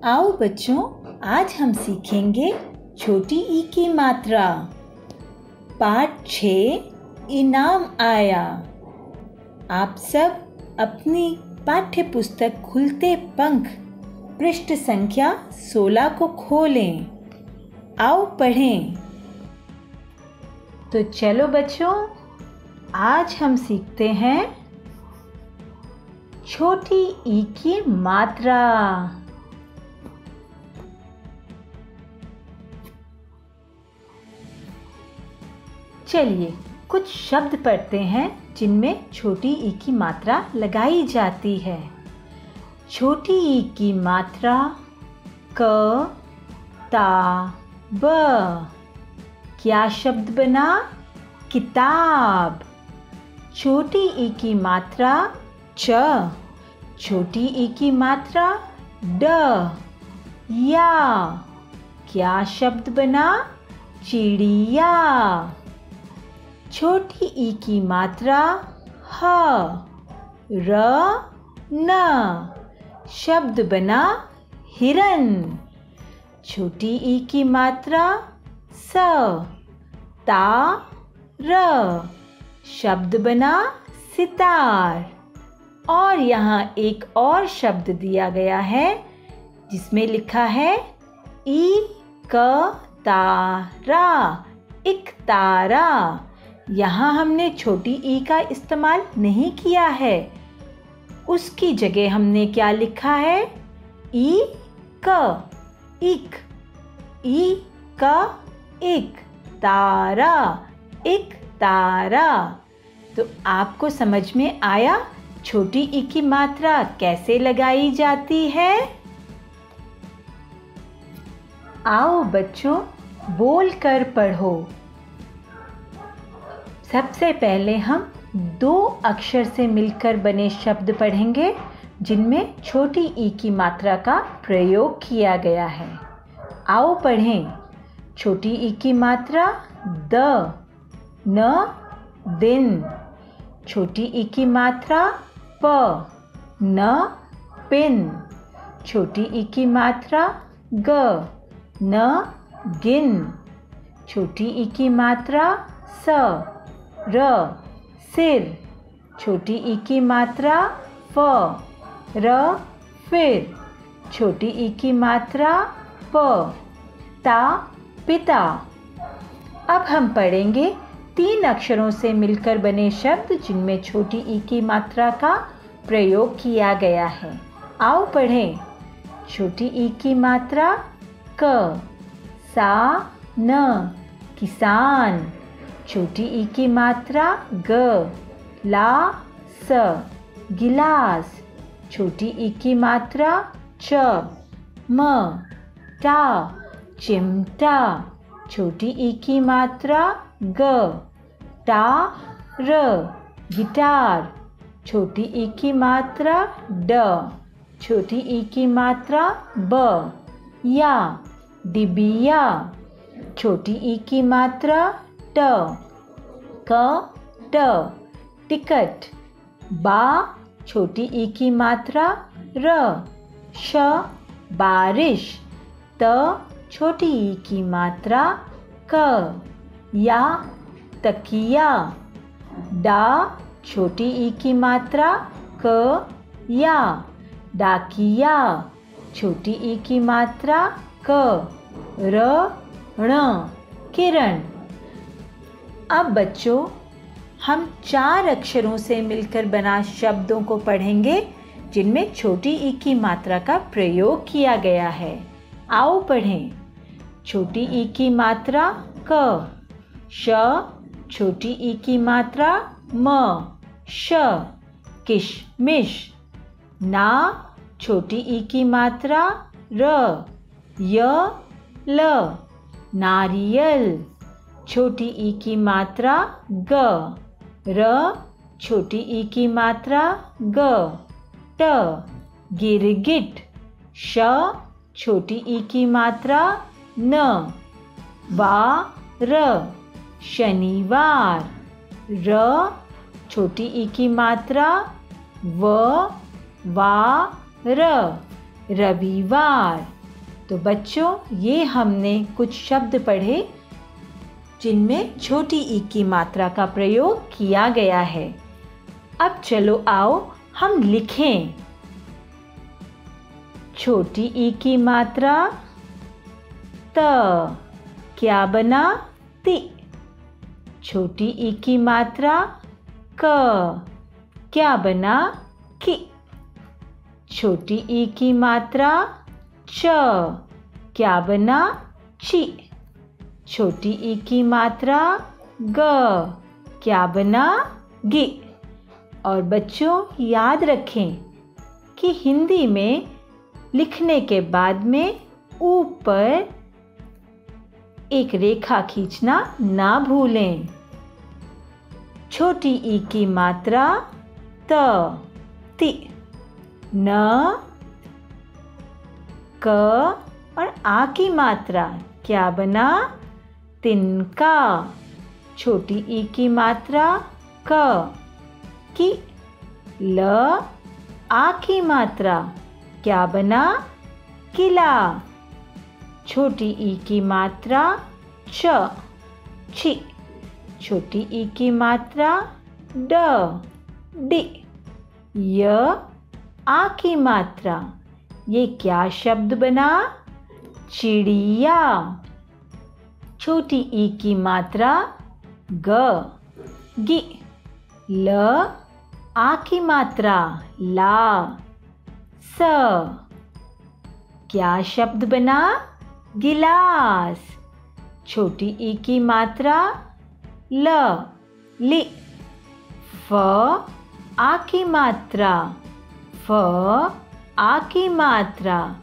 आओ बच्चों, आज हम सीखेंगे छोटी ई की मात्रा। पाठ 6 इनाम आया। आप सब अपनी पाठ्य पुस्तक खुलते पंख पृष्ठ संख्या 16 को खोलें। आओ पढ़ें। तो चलो बच्चों, आज हम सीखते हैं छोटी ई की मात्रा। चलिए कुछ शब्द पढ़ते हैं जिनमें छोटी ई की मात्रा लगाई जाती है। छोटी ई की मात्रा क ता ब। क्या शब्द बना? किताब। छोटी ई की मात्रा च। छोटी ई की मात्रा ड या। क्या शब्द बना? चिड़िया। छोटी ई की मात्रा ह र न। शब्द बना हिरन। छोटी ई की मात्रा स ता र। शब्द बना सितार। और यहाँ एक और शब्द दिया गया है जिसमें लिखा है ई क तारा, एक तारा। यहाँ हमने छोटी ई का इस्तेमाल नहीं किया है, उसकी जगह हमने क्या लिखा है? ई क, इक। ई का एक, तारा, एक तारा। तो आपको समझ में आया छोटी ई की मात्रा कैसे लगाई जाती है? आओ बच्चों, बोल कर पढ़ो। सबसे पहले हम 2 अक्षर से मिलकर बने शब्द पढ़ेंगे जिनमें छोटी ई की मात्रा का प्रयोग किया गया है। आओ पढ़ें। छोटी ई की मात्रा द न दिन। छोटी ई की मात्रा प न पिन। छोटी ई की मात्रा ग न गिन। छोटी ई की मात्रा स र सिर। छोटी ई की मात्रा फ र फिर। छोटी ई की मात्रा प ता पिता। अब हम पढ़ेंगे 3 अक्षरों से मिलकर बने शब्द जिनमें छोटी ई की मात्रा का प्रयोग किया गया है। आओ पढ़ें। छोटी ई की मात्रा क सा न किसान। छोटी ई की मात्रा ग ला स गिलास। छोटी ई की मात्रा च म टा चिमटा। छोटी ई की मात्रा ग टा र गिटार। छोटी ई की मात्रा ड। छोटी ई की मात्रा ब या डिबिया। छोटी ई की मात्रा ट क ट टिकट। बा। छोटी ई की मात्रा र श बारिश। त छोटी ई की मात्रा क या तकिया। डा। छोटी ई की मात्रा क या डाकिया। छोटी ई की मात्रा क र ण किरण। अब बच्चों, हम 4 अक्षरों से मिलकर बना शब्दों को पढ़ेंगे जिनमें छोटी ई की मात्रा का प्रयोग किया गया है। आओ पढ़ें। छोटी ई की मात्रा क श। छोटी ई की मात्रा म श किशमिश। ना। छोटी ई की मात्रा र य ल नारियल। छोटी ई की मात्रा ग र। छोटी ई की मात्रा ग ट गिरगिट। श। छोटी ई की मात्रा न वा र शनिवार। र। छोटी ई की मात्रा व वा र रविवार। तो बच्चों, ये हमने कुछ शब्द पढ़े जिनमें छोटी ई की मात्रा का प्रयोग किया गया है। अब चलो आओ हम लिखें। छोटी ई की मात्रा त, क्या बना? ति। छोटी ई की मात्रा क, क्या बना? कि। छोटी ई की मात्रा च, क्या बना? ची। छोटी ई की मात्रा ग, क्या बना? गी। और बच्चों, याद रखें कि हिंदी में लिखने के बाद में ऊपर एक रेखा खींचना ना भूलें। छोटी ई की मात्रा त, ति। न, क और आ की मात्रा क्या बना? तिनका। छोटी ई की मात्रा क, कि। ल, आ की मात्रा क्या बना? किला। छोटी ई की मात्रा च, छि। छोटी ई की मात्रा ड, डि। य, आ की मात्रा, ये क्या शब्द बना? चिड़िया। छोटी ई की मात्रा ग, गि। ल, आ की मात्रा ला, स। क्या शब्द बना? गिलास। छोटी ई की मात्रा ल, लि। फ, आ की मात्रा फ, आ की मात्रा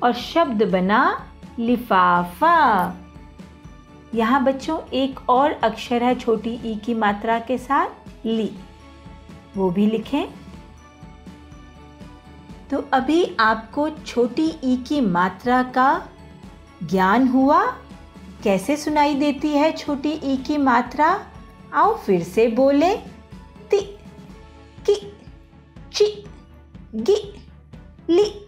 और शब्द बना लिफाफा। यहाँ बच्चों एक और अक्षर है छोटी ई की मात्रा के साथ, ली, वो भी लिखें। तो अभी आपको छोटी ई की मात्रा का ज्ञान हुआ। कैसे सुनाई देती है छोटी ई की मात्रा? आओ फिर से बोले। ति, कि, चि, गि, लि।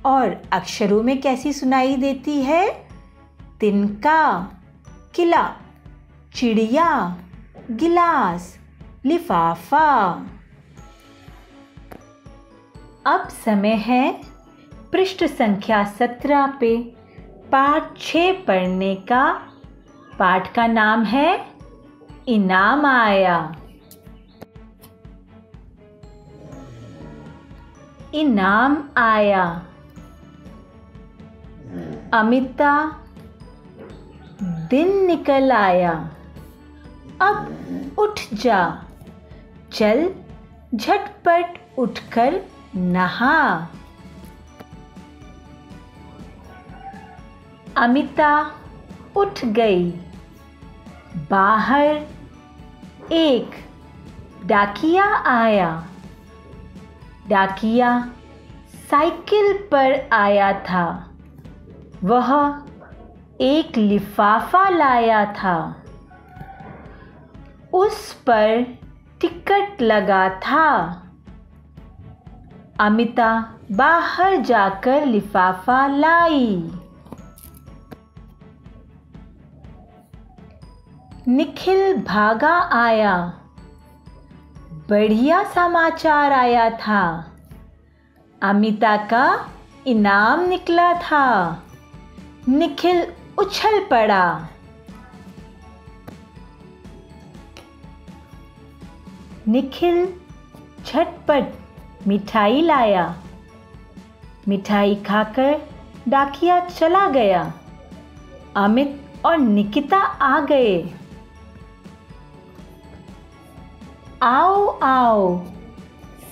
और अक्षरों में कैसी सुनाई देती है? तिनका, किला, चिड़िया, गिलास, लिफाफा। अब समय है पृष्ठ संख्या 17 पे पाठ 6 पढ़ने का। पाठ का नाम है इनाम आया। इनाम आया। अमिता, दिन निकल आया, अब उठ जा, चल झटपट उठकर नहा। अमिता उठ गई। बाहर एक डाकिया आया। डाकिया साइकिल पर आया था। वह एक लिफाफा लाया था। उस पर टिकट लगा था। अमिता बाहर जाकर लिफाफा लाई। निखिल भागा आया। बढ़िया समाचार आया था। अमिता का इनाम निकला था। निखिल उछल पड़ा। निखिल झटपट मिठाई लाया। मिठाई खाकर डाकिया चला गया। अमित और निकिता आ गए। आओ आओ,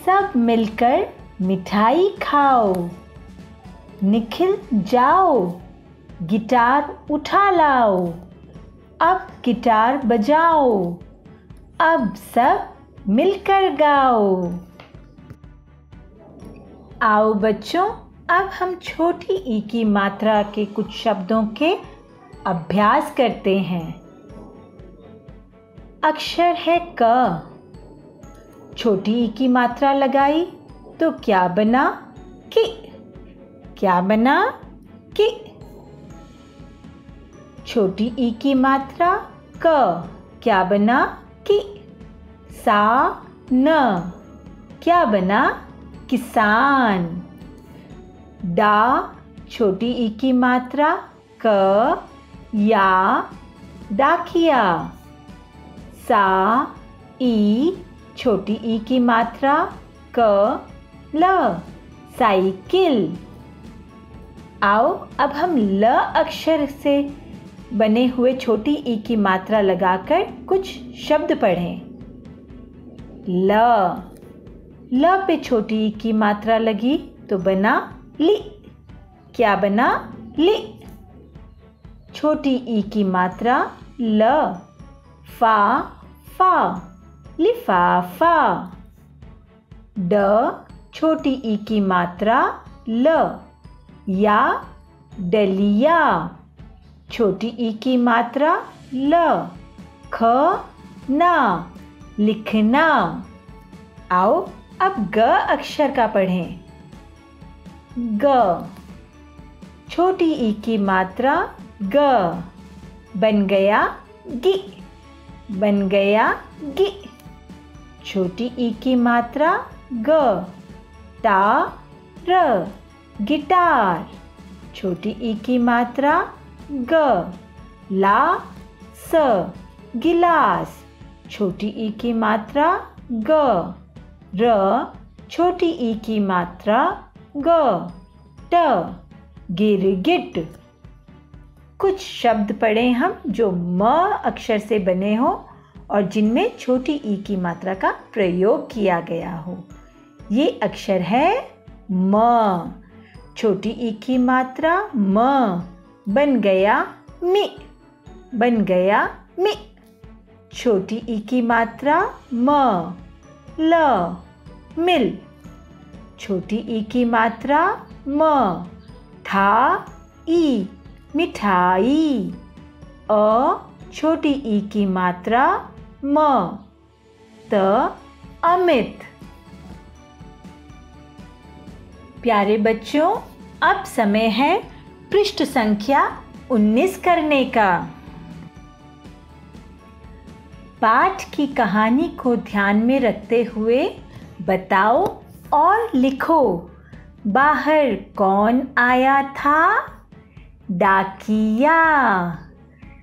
सब मिलकर मिठाई खाओ। निखिल जाओ, गिटार उठा लाओ। अब गिटार बजाओ। अब सब मिलकर गाओ। आओ बच्चों, अब हम छोटी ई की मात्रा के कुछ शब्दों के अभ्यास करते हैं। अक्षर है क। छोटी ई की मात्रा लगाई तो क्या बना? कि। क्या बना? कि। छोटी ई की मात्रा क, क्या बना? कि। सा न, क्या बना? किसान। डा छोटी ई की मात्रा क, या डाकिया। सा ई छोटी ई की मात्रा क, ल साइकिल। आओ अब हम ल अक्षर से बने हुए छोटी ई की मात्रा लगाकर कुछ शब्द पढ़ें। ल पे छोटी ई की मात्रा लगी तो बना लि। क्या बना? लि। छोटी ई की मात्रा ल। फा लिफाफा। ड छोटी ई की मात्रा ल, या डलिया। छोटी ई की मात्रा ल। ख ना लिखना। आओ अब ग अक्षर का पढ़ें। ग छोटी ई की मात्रा ग, बन गया गि। बन गया गि। छोटी ई की मात्रा ग, टा र गिटार। छोटी ई की मात्रा ग, ला स गिलास। छोटी ई की मात्रा ग, र छोटी ई की मात्रा ग, ट गिरगिट। कुछ शब्द पढ़ें हम जो म अक्षर से बने हो और जिनमें छोटी ई की मात्रा का प्रयोग किया गया हो। ये अक्षर है म। छोटी ई की मात्रा म, बन गया मि। बन गया मि। छोटी ई की मात्रा म, ल मिल। छोटी ई की मात्रा म, था ई मिठाई। अ छोटी ई की मात्रा म, त अमित। प्यारे बच्चों, अब समय है पृष्ठ संख्या 19 करने का। पाठ की कहानी को ध्यान में रखते हुए बताओ और लिखो। बाहर कौन आया था? डाकिया।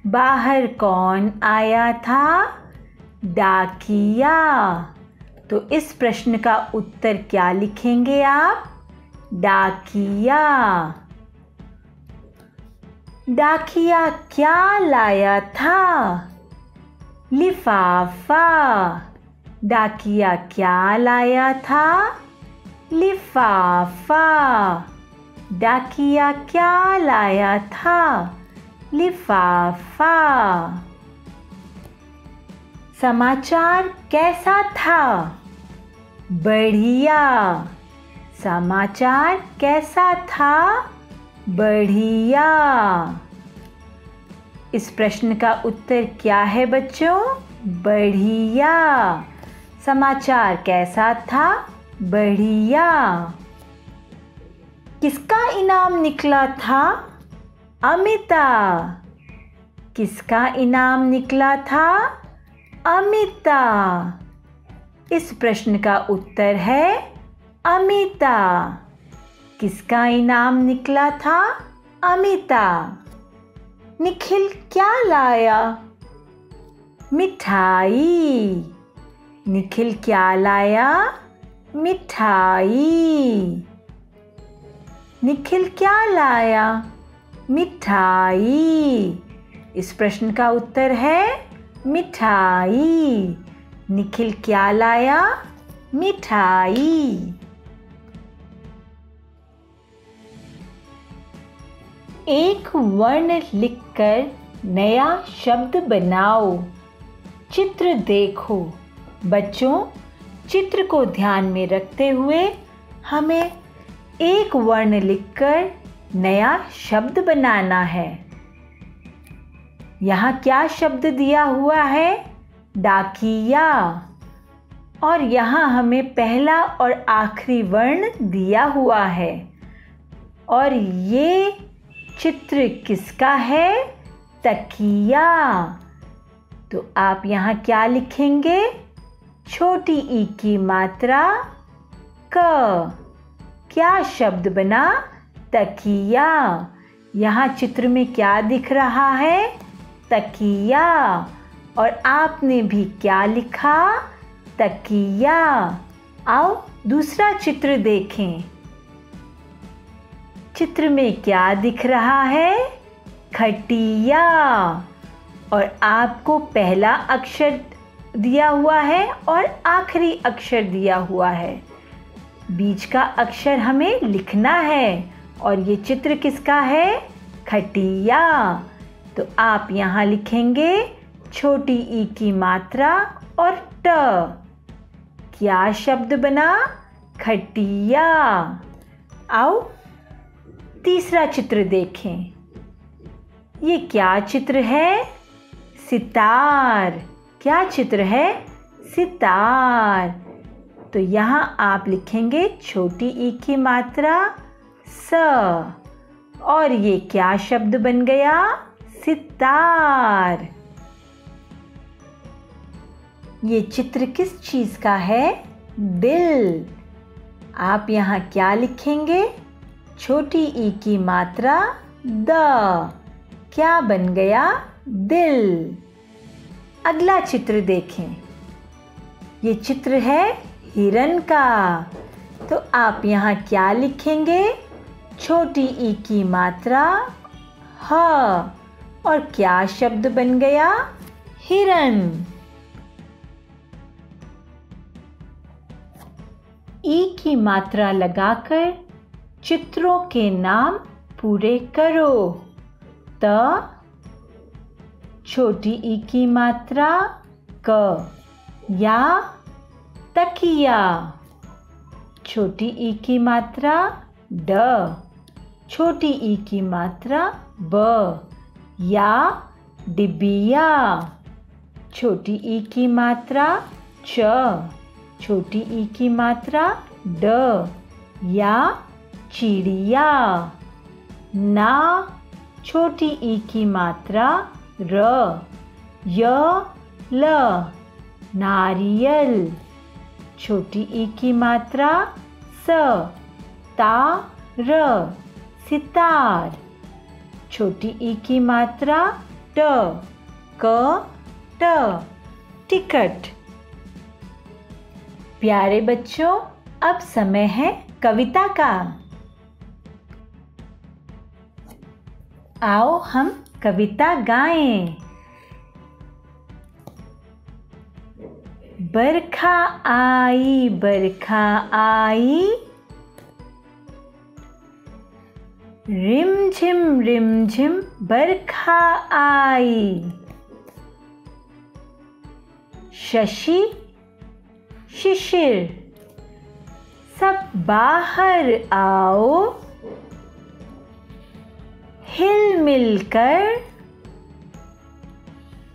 बाहर कौन आया था? डाकिया। तो इस प्रश्न का उत्तर क्या लिखेंगे आप? डाकिया। डाकिया क्या लाया था? लिफाफा। डाकिया क्या लाया था? लिफाफा। डाकिया क्या लाया था? लिफाफा। समाचार कैसा था? बढ़िया। समाचार कैसा था? बढ़िया। इस प्रश्न का उत्तर क्या है बच्चों? बढ़िया। समाचार कैसा था? बढ़िया। किसका इनाम निकला था? अमिता। किसका इनाम निकला था? अमिता। इस प्रश्न का उत्तर है अमिता। किसका इनाम निकला था? अमिता। निखिल क्या लाया? मिठाई। निखिल क्या लाया? मिठाई। निखिल क्या लाया? मिठाई। इस प्रश्न का उत्तर है मिठाई। निखिल क्या लाया? मिठाई। एक वर्ण लिखकर नया शब्द बनाओ। चित्र देखो। बच्चों, चित्र को ध्यान में रखते हुए हमें एक वर्ण लिखकर नया शब्द बनाना है। यहाँ क्या शब्द दिया हुआ है? डाकिया। और यहाँ हमें पहला और आखिरी वर्ण दिया हुआ है और ये चित्र किसका है? तकिया। तो आप यहाँ क्या लिखेंगे? छोटी ई की मात्रा क। क्या शब्द बना? तकिया। यहाँ चित्र में क्या दिख रहा है? तकिया। और आपने भी क्या लिखा? तकिया। आओ दूसरा चित्र देखें। चित्र में क्या दिख रहा है? खटिया। और आपको पहला अक्षर दिया हुआ है और आखिरी अक्षर दिया हुआ है। बीच का अक्षर हमें लिखना है। और ये चित्र किसका है? खटिया। तो आप यहाँ लिखेंगे छोटी ई की मात्रा और ट। क्या शब्द बना? खटिया। आओ तीसरा चित्र देखें। ये क्या चित्र है? सितार। क्या चित्र है? सितार। तो यहाँ आप लिखेंगे छोटी ई की मात्रा स। और ये क्या शब्द बन गया? सितार। ये चित्र किस चीज का है? दिल। आप यहाँ क्या लिखेंगे? छोटी ई की मात्रा द। क्या बन गया? दिल। अगला चित्र देखें। ये चित्र है हिरन का। तो आप यहाँ क्या लिखेंगे? छोटी ई की मात्रा ह। और क्या शब्द बन गया? हिरन। ई की मात्रा लगाकर चित्रों के नाम पूरे करो। त। छोटी ई की मात्रा क। या तकिया। छोटी ई की मात्रा ड। छोटी ई की मात्रा ब। या डिबिया। छोटी ई की मात्रा च। छोटी ई की मात्रा ड। या चिड़िया। ना। छोटी ई की मात्रा र। य ल। नारियल। छोटी ई की मात्रा स। ता र। सितार। छोटी ई की मात्रा ट। क ट। टिकट। प्यारे बच्चों, अब समय है कविता का। आओ हम कविता गाएं। बरखा आई, बरखा आई, रिम झिम बरखा आई। शशि शिशिर, सब बाहर आओ, हिल मिलकर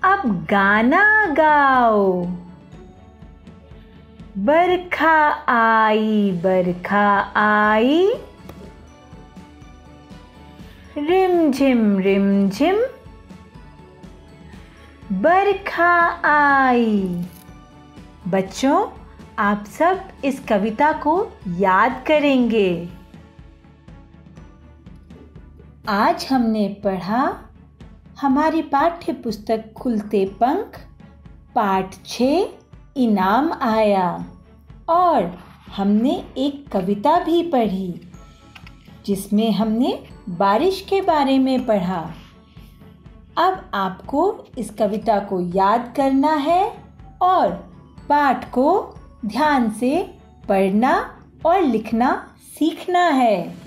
अब गाना गाओ। बरखा आई, बरखा आई, रिम झिम बरखा आई। बच्चों, आप सब इस कविता को याद करेंगे। आज हमने पढ़ा हमारी पाठ्य पुस्तक खुलते पंख पाठ 6 इनाम आया, और हमने एक कविता भी पढ़ी जिसमें हमने बारिश के बारे में पढ़ा। अब आपको इस कविता को याद करना है और पाठ को ध्यान से पढ़ना और लिखना सीखना है।